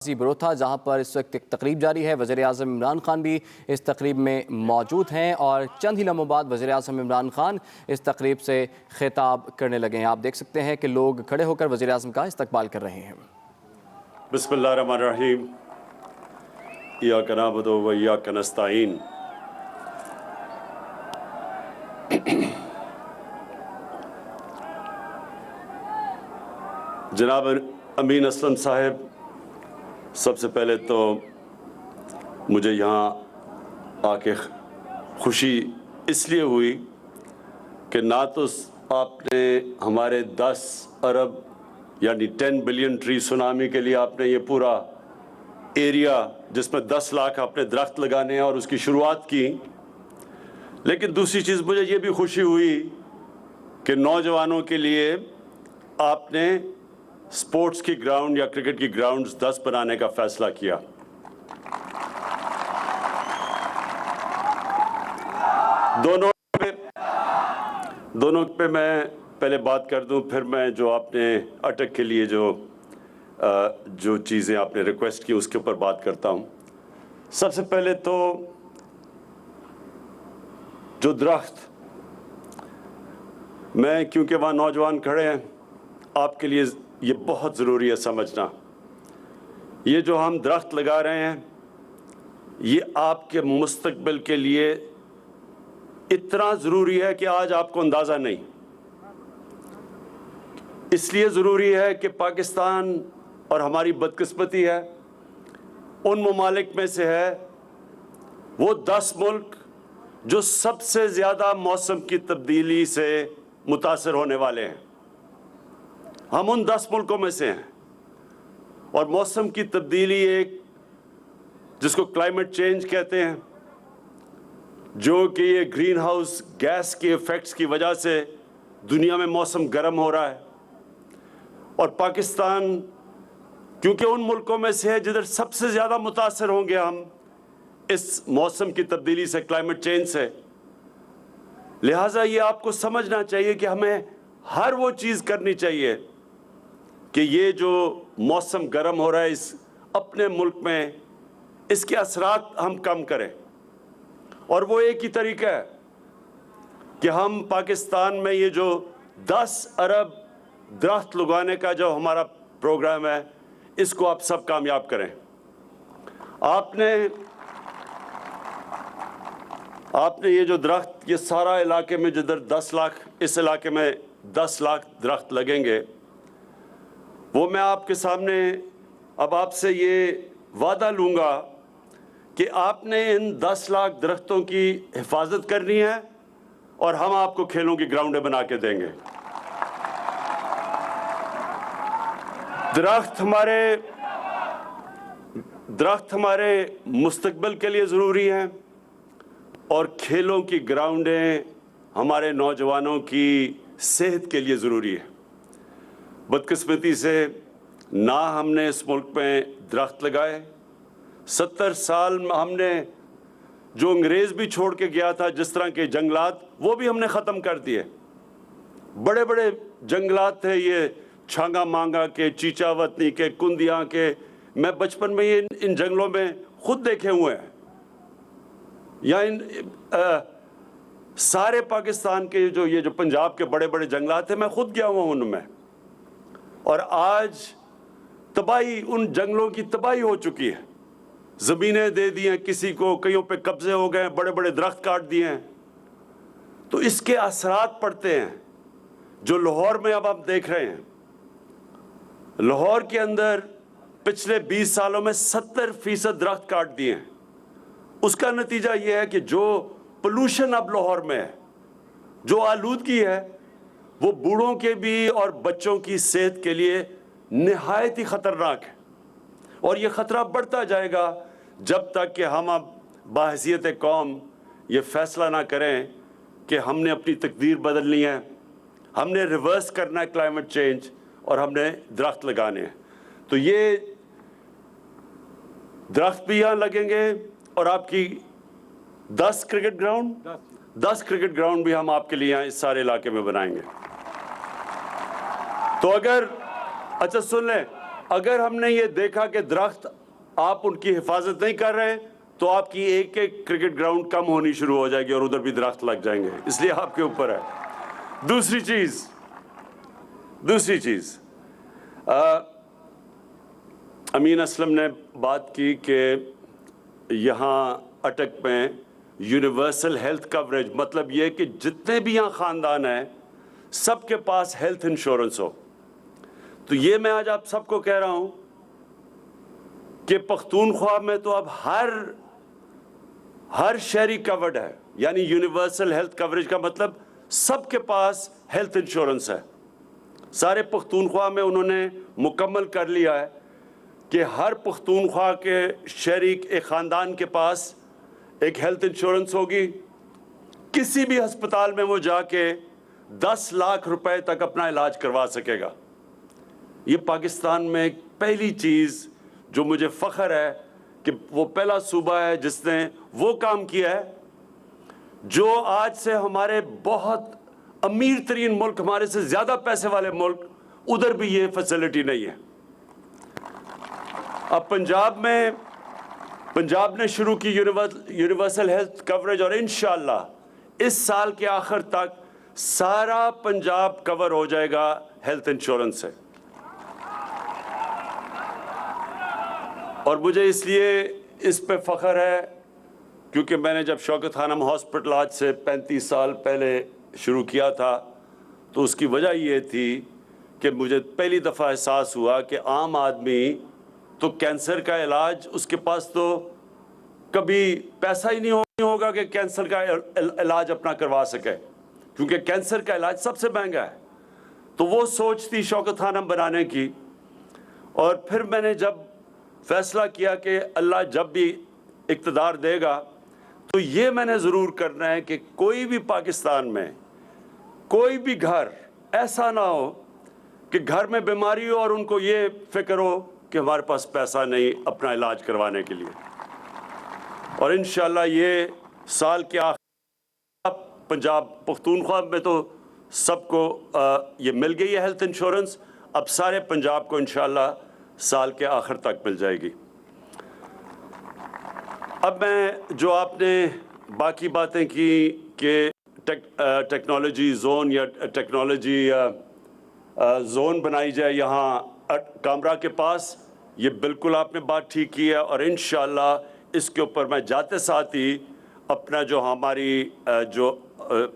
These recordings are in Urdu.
بروتھا جہاں پر اس وقت ایک تقریب جاری ہے۔ وزیر اعظم عمران خان بھی اس تقریب میں موجود ہیں اور چند ہی لمحوں بعد وزیر اعظم عمران خان اس تقریب سے خطاب کرنے لگے ہیں۔ آپ دیکھ سکتے ہیں کہ لوگ کھڑے ہو کر وزیر اعظم کا استقبال کر رہے ہیں۔ بسم اللہ الرحمن الرحیم، ایاک نعبد و ایاک نستعین۔ جناب امین اسلم صاحب، سب سے پہلے تو مجھے یہاں آ کے خوشی اس لیے ہوئی کہ نہ تو آپ نے ہمارے 10 ارب یعنی 10 بلین ٹری سونامی کے لیے آپ نے یہ پورا ایریا جس میں 10 لاکھ آپ نے درخت لگانے ہیں اور اس کی شروعات کی، لیکن دوسری چیز مجھے یہ بھی خوشی ہوئی کہ نوجوانوں کے لیے آپ نے سپورٹس کی گراؤنڈ یا کرکٹ کی گراؤنڈز 10 بنانے کا فیصلہ کیا۔ دونوں پہ میں پہلے بات کر دوں، پھر میں جو آپ نے اٹک کے لیے جو چیزیں آپ نے ریکویسٹ کی اس کے اوپر بات کرتا ہوں۔ سب سے پہلے تو جو درخت، میں کیونکہ وہاں نوجوان کھڑے ہیں، آپ کے لیے یہ بہت ضروری ہے سمجھنا، یہ جو ہم درخت لگا رہے ہیں یہ آپ کے مستقبل کے لیے اتنا ضروری ہے کہ آج آپ کو اندازہ نہیں۔ اس لیے ضروری ہے کہ پاکستان، اور ہماری بدقسمتی ہے، ان ممالک میں سے ہے وہ 10 ملک جو سب سے زیادہ موسم کی تبدیلی سے متاثر ہونے والے ہیں۔ ہم ان 10 ملکوں میں سے ہیں، اور موسم کی تبدیلی ایک جس کو کلائمیٹ چینج کہتے ہیں، جو کہ یہ گرین ہاؤس گیس کے ایفیکٹس کی وجہ سے دنیا میں موسم گرم ہو رہا ہے، اور پاکستان کیونکہ ان ملکوں میں سے ہے جدھر سب سے زیادہ متاثر ہوں گے ہم اس موسم کی تبدیلی سے، کلائمیٹ چینج سے، لہٰذا یہ آپ کو سمجھنا چاہیے کہ ہمیں ہر وہ چیز کرنی چاہیے کہ یہ جو موسم گرم ہو رہا ہے اس اپنے ملک میں، اس کے اثرات ہم کم کریں، اور وہ ایک ہی طریقہ ہے کہ ہم پاکستان میں یہ جو 10 ارب درخت لگانے کا جو ہمارا پروگرام ہے اس کو آپ سب کامیاب کریں۔ آپ نے یہ جو درخت، یہ سارا علاقے میں جدھر 10 لاکھ، اس علاقے میں 10 لاکھ درخت لگیں گے، وہ میں آپ کے سامنے اب آپ سے یہ وعدہ لوں گا کہ آپ نے ان 10 لاکھ درختوں کی حفاظت کرنی ہے، اور ہم آپ کو کھیلوں کی گراؤنڈیں بنا کے دیں گے۔ درخت ہمارے مستقبل کے لیے ضروری ہیں، اور کھیلوں کی گراؤنڈیں ہمارے نوجوانوں کی صحت کے لیے ضروری ہے۔ بدقسمتی سے نہ ہم نے اس ملک میں درخت لگائے، 70 سال ہم نے جو انگریز بھی چھوڑ کے گیا تھا جس طرح کے جنگلات، وہ بھی ہم نے ختم کر دیے۔ بڑے بڑے جنگلات تھے یہ چھانگا مانگا کے، چیچا وطنی کے، کندیاں کے، میں بچپن میں ان جنگلوں میں خود دیکھے ہوئے ہیں، یا سارے پاکستان کے یہ جو پنجاب کے بڑے بڑے جنگلات ہیں، میں خود گیا ہوا ہوں ان میں، اور آج تباہی، ان جنگلوں کی تباہی ہو چکی ہے، زمینیں دے دی ہیں کسی کو، کئیوں پہ قبضے ہو گئے، بڑے بڑے درخت کاٹ دیے ہیں، تو اس کے اثرات پڑتے ہیں جو لاہور میں اب آپ دیکھ رہے ہیں۔ لاہور کے اندر پچھلے 20 سالوں میں 70% درخت کاٹ دیے ہیں۔ اس کا نتیجہ یہ ہے کہ جو پولوشن اب لاہور میں ہے، جو آلودگی ہے، وہ بوڑھوں کے بھی اور بچوں کی صحت کے لیے نہایت ہی خطرناک ہے، اور یہ خطرہ بڑھتا جائے گا جب تک کہ ہم اب بحیثیت قوم یہ فیصلہ نہ کریں کہ ہم نے اپنی تقدیر بدلنی ہے، ہم نے ریورس کرنا ہے کلائمیٹ چینج، اور ہم نے درخت لگانے ہیں۔ تو یہ درخت بھی یہاں لگیں گے، اور آپ کی 10 کرکٹ گراؤنڈ بھی ہم آپ کے لیے یہاں اس سارے علاقے میں بنائیں گے۔ تو اگر اچھا سن لیں، اگر ہم نے یہ دیکھا کہ درخت آپ ان کی حفاظت نہیں کر رہے تو آپ کی ایک ایک کرکٹ گراؤنڈ کم ہونی شروع ہو جائے گی اور ادھر بھی درخت لگ جائیں گے. اس لیے آپ کے اوپر ہے. دوسری چیز امین اسلم نے بات کی کہ یہاں اٹک میں یونیورسل ہیلتھ کوریج، مطلب یہ کہ جتنے بھی یہاں خاندان ہیں سب کے پاس ہیلتھ انشورنس ہو. تو یہ میں آج آپ سب کو کہہ رہا ہوں کہ پختونخوا میں تو اب ہر شہری کورڈ ہے. یعنی یونیورسل ہیلتھ کوریج کا مطلب سب کے پاس ہیلتھ انشورنس ہے. سارے پختونخوا میں انہوں نے مکمل کر لیا ہے کہ ہر پختونخوا کے شہری ایک خاندان کے پاس ایک ہیلتھ انشورنس ہوگی. کسی بھی ہسپتال میں وہ جا کے 10 لاکھ روپے تک اپنا علاج کروا سکے گا. یہ پاکستان میں ایک پہلی چیز جو مجھے فخر ہے کہ وہ پہلا صوبہ ہے جس نے وہ کام کیا ہے جو آج سے ہمارے بہت امیر ترین ملک، ہمارے سے زیادہ پیسے والے ملک، ادھر بھی یہ فیسلٹی نہیں ہے. اب پنجاب نے شروع کی یونیورسل ہیلتھ کوریج اور انشاءاللہ اس سال کے آخر تک سارا پنجاب کور ہو جائے گا ہیلتھ انشورنس سے. اور مجھے اس لیے اس پہ فخر ہے کیونکہ میں نے جب شوکت خانم ہاسپٹل آج سے 35 سال پہلے شروع کیا تھا تو اس کی وجہ یہ تھی کہ مجھے پہلی دفعہ احساس ہوا کہ عام آدمی تو کینسر کا علاج، اس کے پاس تو کبھی پیسہ ہی نہیں ہوگا کہ کینسر کا علاج اپنا کروا سکے، کیونکہ کینسر کا علاج سب سے مہنگا ہے. تو وہ سوچ تھی شوکت خانم بنانے کی. اور پھر میں نے جب فیصلہ کیا کہ اللہ جب بھی اقتدار دے گا تو یہ میں نے ضرور کرنا ہے کہ کوئی بھی پاکستان میں کوئی بھی گھر ایسا نہ ہو کہ گھر میں بیماری ہو اور ان کو یہ فکر ہو کہ ہمارے پاس پیسہ نہیں اپنا علاج کروانے کے لیے. اور انشاءاللہ یہ سال کے آخر پنجاب پختونخوا میں تو سب کو یہ مل گئی ہے ہیلتھ انشورنس. اب سارے پنجاب کو انشاءاللہ سال کے آخر تک مل جائے گی. اب میں جو آپ نے باقی باتیں کی کہ ٹیکنالوجی زون یا ٹیکنالوجی زون بنائی جائے یہاں کامرا کے پاس، یہ بالکل آپ نے بات ٹھیک کی ہے. اور انشاءاللہ اس کے اوپر میں جاتے ساتھ ہی اپنا جو ہماری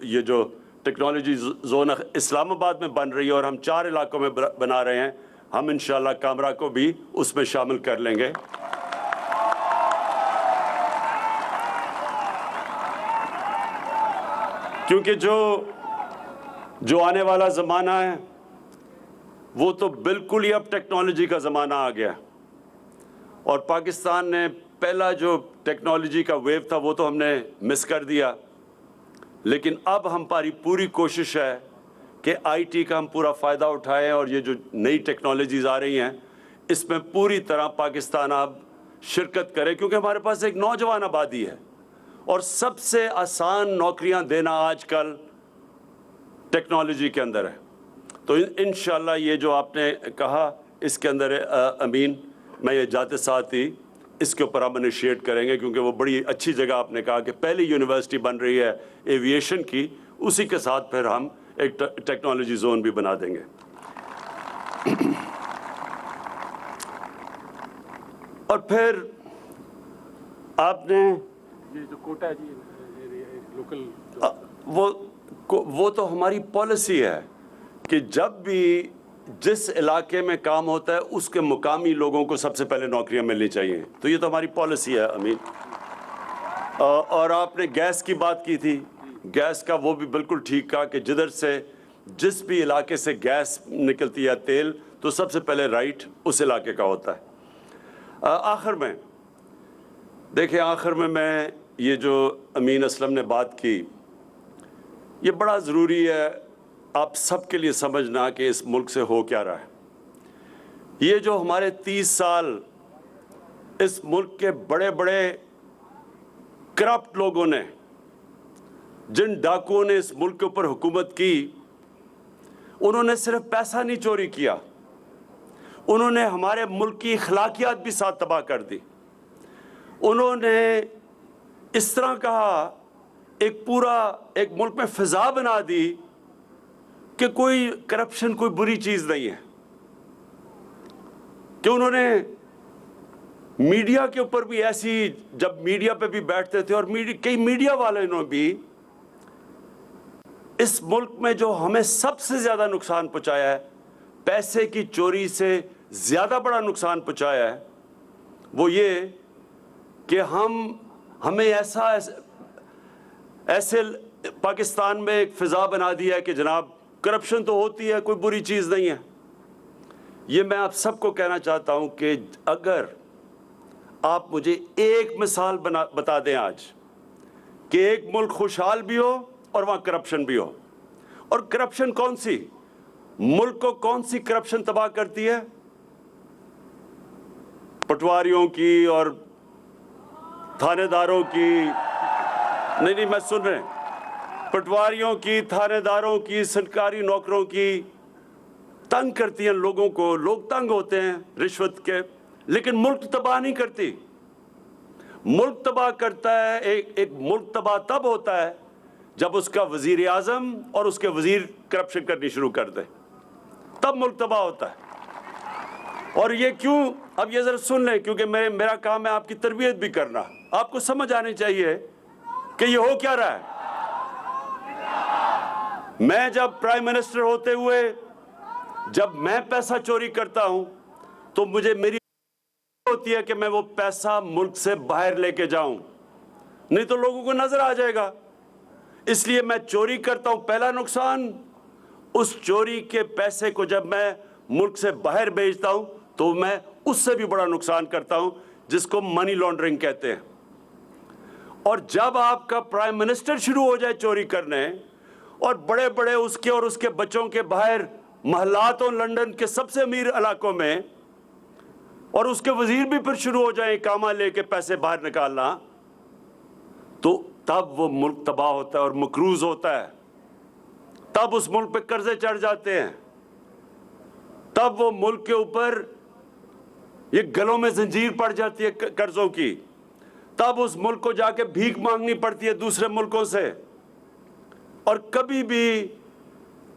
یہ جو ٹیکنالوجی زون اسلام آباد میں بن رہی ہے اور ہم 4 علاقوں میں بنا رہے ہیں، ہم انشاءاللہ کامرا کو بھی اس میں شامل کر لیں گے. کیونکہ جو آنے والا زمانہ ہے وہ تو بالکل ہی اب ٹیکنالوجی کا زمانہ آ گیا. اور پاکستان نے پہلا جو ٹیکنالوجی کا ویو تھا وہ تو ہم نے مس کر دیا. لیکن اب ہماری پوری کوشش ہے کہ آئی ٹی کا ہم پورا فائدہ اٹھائیں اور یہ جو نئی ٹیکنالوجیز آ رہی ہیں اس میں پوری طرح پاکستان اب شرکت کرے، کیونکہ ہمارے پاس ایک نوجوان آبادی ہے اور سب سے آسان نوکریاں دینا آج کل ٹیکنالوجی کے اندر ہے. تو انشاءاللہ یہ جو آپ نے کہا اس کے اندر امین، میں یہ جاتے ساتھ ہی اس کے اوپر ہم انیشیٹ کریں گے، کیونکہ وہ بڑی اچھی جگہ آپ نے کہا کہ پہلی یونیورسٹی بن رہی ہے ایویشن کی، اسی کے ساتھ پھر ہم ایک ٹیکنالوجی زون بھی بنا دیں گے. اور پھر آپ نے یہ جو کوٹا ہے جی لوکل، وہ تو ہماری پالیسی ہے کہ جب بھی جس علاقے میں کام ہوتا ہے اس کے مقامی لوگوں کو سب سے پہلے نوکریاں ملنی چاہیے. تو یہ تو ہماری پالیسی ہے امین. اور آپ نے گیس کی بات کی تھی، گیس کا وہ بھی بالکل ٹھیک کہا کہ جدھر سے جس بھی علاقے سے گیس نکلتی ہے تیل تو سب سے پہلے رائٹ اس علاقے کا ہوتا ہے. آخر میں دیکھیں، آخر میں یہ جو امین اسلم نے بات کی یہ بڑا ضروری ہے آپ سب کے لیے سمجھنا کہ اس ملک سے ہو کیا رہا ہے. یہ جو ہمارے 30 سال اس ملک کے بڑے بڑے کرپٹ لوگوں نے، جن ڈاکوؤں نے اس ملک کے اوپر حکومت کی، انہوں نے صرف پیسہ نہیں چوری کیا، انہوں نے ہمارے ملک کی اخلاقیات بھی ساتھ تباہ کر دی. انہوں نے اس طرح کہا ایک ملک میں فضا بنا دی کہ کوئی کرپشن کوئی بری چیز نہیں ہے, کہ انہوں نے میڈیا کے اوپر بھی ایسی, جب میڈیا پہ بھی بیٹھتے تھے اور کئی میڈیا والوں نے بھی اس ملک میں جو ہمیں سب سے زیادہ نقصان پہنچایا ہے, پیسے کی چوری سے زیادہ بڑا نقصان پہنچایا ہے, وہ یہ کہ ہمیں ایسے پاکستان میں ایک فضا بنا دیا ہے کہ جناب کرپشن تو ہوتی ہے, کوئی بری چیز نہیں ہے. یہ میں آپ سب کو کہنا چاہتا ہوں کہ اگر آپ مجھے ایک مثال بتا دیں آج کہ ایک ملک خوشحال بھی ہو اور وہاں کرپشن بھی ہو, اور کرپشن کون سی, ملک کو کون سی کرپشن تباہ کرتی ہے, پٹواریوں کی اور تھانے داروں کی, نہیں میں سن رہے ہیں, پٹواریوں کی, تھانے داروں کی, سرکاری نوکروں کی, تنگ کرتی ہیں لوگوں کو, لوگ تنگ ہوتے ہیں رشوت کے, لیکن ملک تباہ نہیں کرتی. ملک تباہ کرتا ہے, ایک ملک تباہ تب ہوتا ہے جب اس کا وزیر اعظم اور اس کے وزیر کرپشن کرنی شروع کر دے, تب ملک تباہ ہوتا ہے. اور یہ کیوں, اب یہ ذرا سن لیں, کیونکہ میرا کام ہے آپ کی تربیت بھی کرنا, آپ کو سمجھ آنی چاہیے کہ یہ ہو کیا رہا ہے. میں جب پرائم منسٹر ہوتے ہوئے جب میں پیسہ چوری کرتا ہوں تو میری ہوتی ہے کہ میں وہ پیسہ ملک سے باہر لے کے جاؤں, نہیں تو لوگوں کو نظر آ جائے گا. اس لیے میں چوری کرتا ہوں, پہلا نقصان, اس چوری کے پیسے کو جب میں ملک سے باہر بھیجتا ہوں تو میں اس سے بھی بڑا نقصان کرتا ہوں, جس کو منی لانڈرنگ کہتے ہیں. اور جب آپ کا پرائم منسٹر شروع ہو جائے چوری کرنے, اور بڑے بڑے اس کے اور اس کے بچوں کے باہر محلاتوں, لنڈن کے سب سے امیر علاقوں میں, اور اس کے وزیر بھی پھر شروع ہو جائیں اقامہ لے کے پیسے باہر نکالنا, تو تب وہ ملک تباہ ہوتا ہے اور مقروض ہوتا ہے. تب اس ملک پہ قرضے چڑھ جاتے ہیں, تب وہ ملک کے اوپر یہ گلوں میں زنجیر پڑ جاتی ہے قرضوں کی, تب اس ملک کو جا کے بھیک مانگنی پڑتی ہے دوسرے ملکوں سے. اور کبھی بھی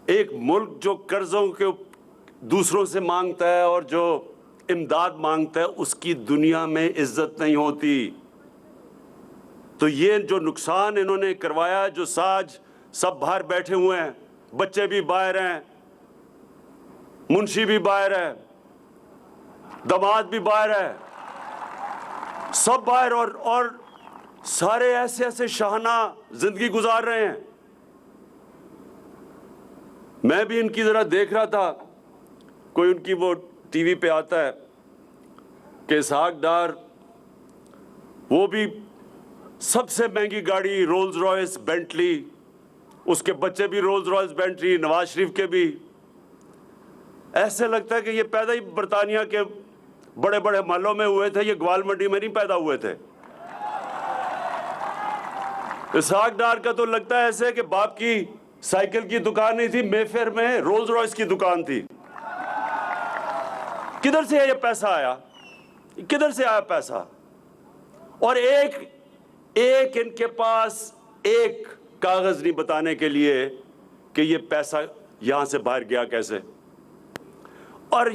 ایک ملک جو قرضوں کے دوسروں سے مانگتا ہے اور جو امداد مانگتا ہے, اس کی دنیا میں عزت نہیں ہوتی. تو یہ جو نقصان انہوں نے کروایا, جو ساج سب باہر بیٹھے ہوئے ہیں, بچے بھی باہر ہیں, منشی بھی باہر ہے, داماد بھی باہر ہے, سب باہر, اور سارے ایسے شاہانہ زندگی گزار رہے ہیں. میں بھی ان کی ذرا دیکھ رہا تھا, کوئی ان کی وہ ٹی وی پہ آتا ہے کہ اسحاق ڈار, وہ بھی سب سے مہنگی گاڑی رولز رائس بینٹلی, اس کے بچے بھی Rolls Royce Bentley, Nawaz Sharif کے بھی. ایسے لگتا ہے کہ یہ پیدا ہی برطانیہ کے بڑے بڑے محلوں میں ہوئے تھے, یہ گوال منڈی میں نہیں پیدا ہوئے تھے. اسحاق ڈار کا تو لگتا ہے ایسے کہ باپ کی سائیکل کی دکان نہیں تھی, مے فیئر میں رولز رائس کی دکان تھی. کدھر سے یہ پیسہ آیا, کدھر سے آیا پیسہ؟ اور ایک ان کے پاس ایک کاغذ نہیں بتانے کے لیے کہ یہ پیسہ یہاں سے باہر گیا کیسے, اور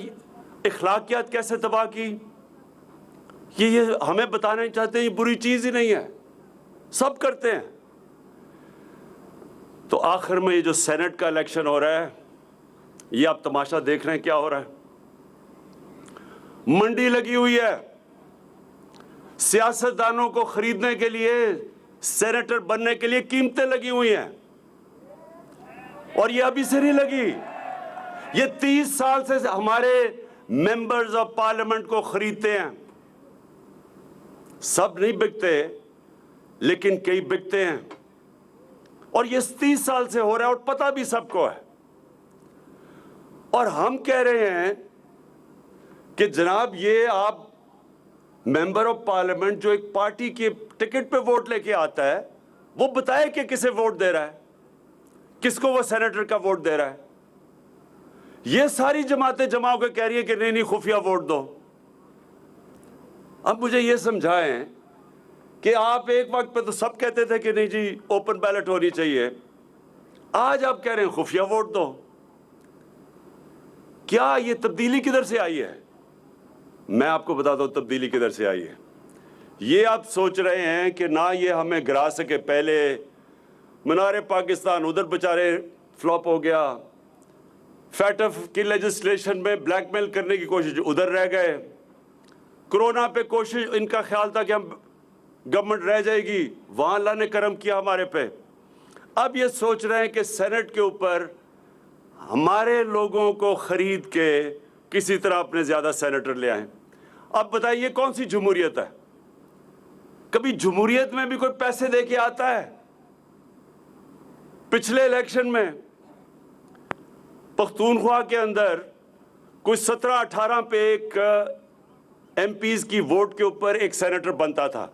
اخلاقیات کیسے تباہ کی. یہ ہمیں بتانا چاہتے ہیں یہ بری چیز ہی نہیں ہے, سب کرتے ہیں. تو آخر میں یہ جو سینٹ کا الیکشن ہو رہا ہے, یہ آپ تماشا دیکھ رہے ہیں کیا ہو رہا ہے. منڈی لگی ہوئی ہے, سیاستدانوں کو خریدنے کے لیے, سینیٹر بننے کے لیے قیمتیں لگی ہوئی ہیں, اور یہ ابھی سے نہیں لگی. یہ 30 سال سے ہمارے ممبرز آف پارلیمنٹ کو خریدتے ہیں. سب نہیں بکتے, لیکن کئی بکتے ہیں, اور یہ 30 سال سے ہو رہا ہے, اور پتہ بھی سب کو ہے. اور ہم کہہ رہے ہیں کہ جناب یہ آپ ممبر آف پارلیمنٹ جو ایک پارٹی کے ٹکٹ پہ ووٹ لے کے آتا ہے, وہ بتائے کہ کسے ووٹ دے رہا ہے, کس کو وہ سینیٹر کا ووٹ دے رہا ہے. یہ ساری جماعتیں جمع ہو کے کہہ رہی ہیں کہ نہیں نہیں خفیہ ووٹ دو. اب مجھے یہ سمجھائیں کہ آپ ایک وقت پہ تو سب کہتے تھے کہ نہیں جی اوپن بیلٹ ہونی چاہیے, آج آپ کہہ رہے ہیں خفیہ ووٹ دو. کیا یہ تبدیلی کدھر سے آئی ہے؟ میں آپ کو بتاتا ہوں تبدیلی کدھر سے آئی ہے. یہ آپ سوچ رہے ہیں کہ نہ یہ ہمیں گرا سکے, پہلے منار پاکستان ادھر بچارے فلاپ ہو گیا, فیٹف کی لیجسلیشن میں بلیک میل کرنے کی کوشش ادھر رہ گئے, کرونا پہ کوشش ان کا خیال تھا کہ ہم گورنمنٹ رہ جائے گی, وہاں اللہ نے کرم کیا ہمارے پہ. اب یہ سوچ رہے ہیں کہ سینٹ کے اوپر ہمارے لوگوں کو خرید کے کسی طرح اپنے زیادہ سینیٹر لے آئیں. اب بتائیے کون سی جمہوریت ہے؟ کبھی جمہوریت میں بھی کوئی پیسے دے کے آتا ہے؟ پچھلے الیکشن میں پختونخوا کے اندر کوئی 17-18 پہ ایک ایم پیز کی ووٹ کے اوپر ایک سینیٹر بنتا تھا.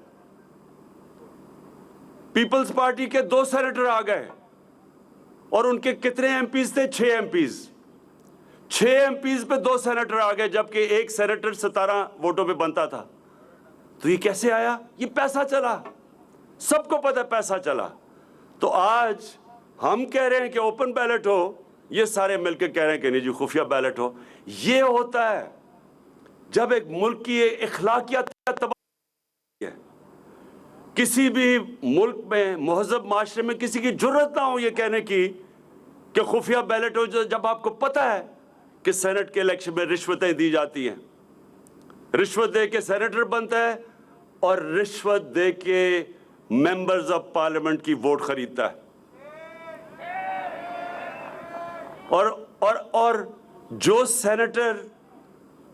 پیپلز پارٹی کے 2 سینیٹر آ گئے اور ان کے کتنے ایم پیز تھے؟ 6 ایم پیز. 6 ایم پیز پہ 2 سینیٹر آ گئے, جبکہ ایک سینیٹر 17 ووٹوں پہ بنتا تھا. تو یہ کیسے آیا؟ یہ پیسہ چلا, سب کو پتہ پیسہ چلا. تو آج ہم کہہ رہے ہیں کہ اوپن بیلٹ ہو, یہ سارے مل کے کہہ رہے ہیں کہ نہیں جی خفیہ بیلٹ ہو. یہ ہوتا ہے جب ایک ملک کی اخلاقیات تباہ ہے. کسی بھی ملک میں, مہذب معاشرے میں کسی کی جرت نہ ہو یہ کہنے کی کہ خفیہ بیلٹ ہو, جب آپ کو پتہ ہے کہ سینٹ کے الیکشن میں رشوتیں دی جاتی ہیں, رشوت دے کے سینیٹر بنتا ہے اور رشوت دے کے ممبرز آف پارلیمنٹ کی ووٹ خریدتا ہے. اور جو سینیٹر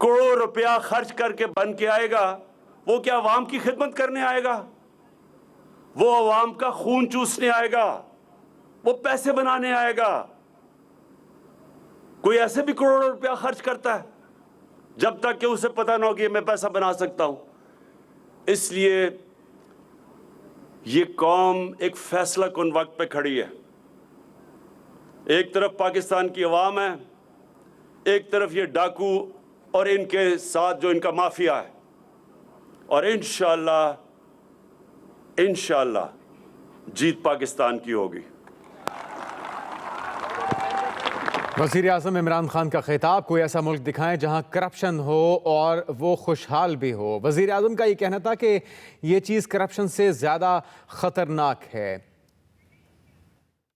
کروڑوں روپیہ خرچ کر کے بن کے آئے گا, وہ کیا عوام کی خدمت کرنے آئے گا؟ وہ عوام کا خون چوسنے آئے گا, وہ پیسے بنانے آئے گا. کوئی ایسے بھی کروڑوں روپیہ خرچ کرتا ہے جب تک کہ اسے پتہ نہ ہو کہ میں پیسہ بنا سکتا ہوں. اس لیے یہ قوم ایک فیصلہ کن وقت پہ کھڑی ہے. ایک طرف پاکستان کی عوام ہے, ایک طرف یہ ڈاکو اور ان کے ساتھ جو ان کا مافیا ہے, اور انشاءاللہ جیت پاکستان کی ہوگی. وزیر اعظم عمران خان کا خطاب, کوئی ایسا ملک دکھائیں جہاں کرپشن ہو اور وہ خوشحال بھی ہو. وزیر اعظم کا یہ کہنا تھا کہ یہ چیز کرپشن سے زیادہ خطرناک ہے.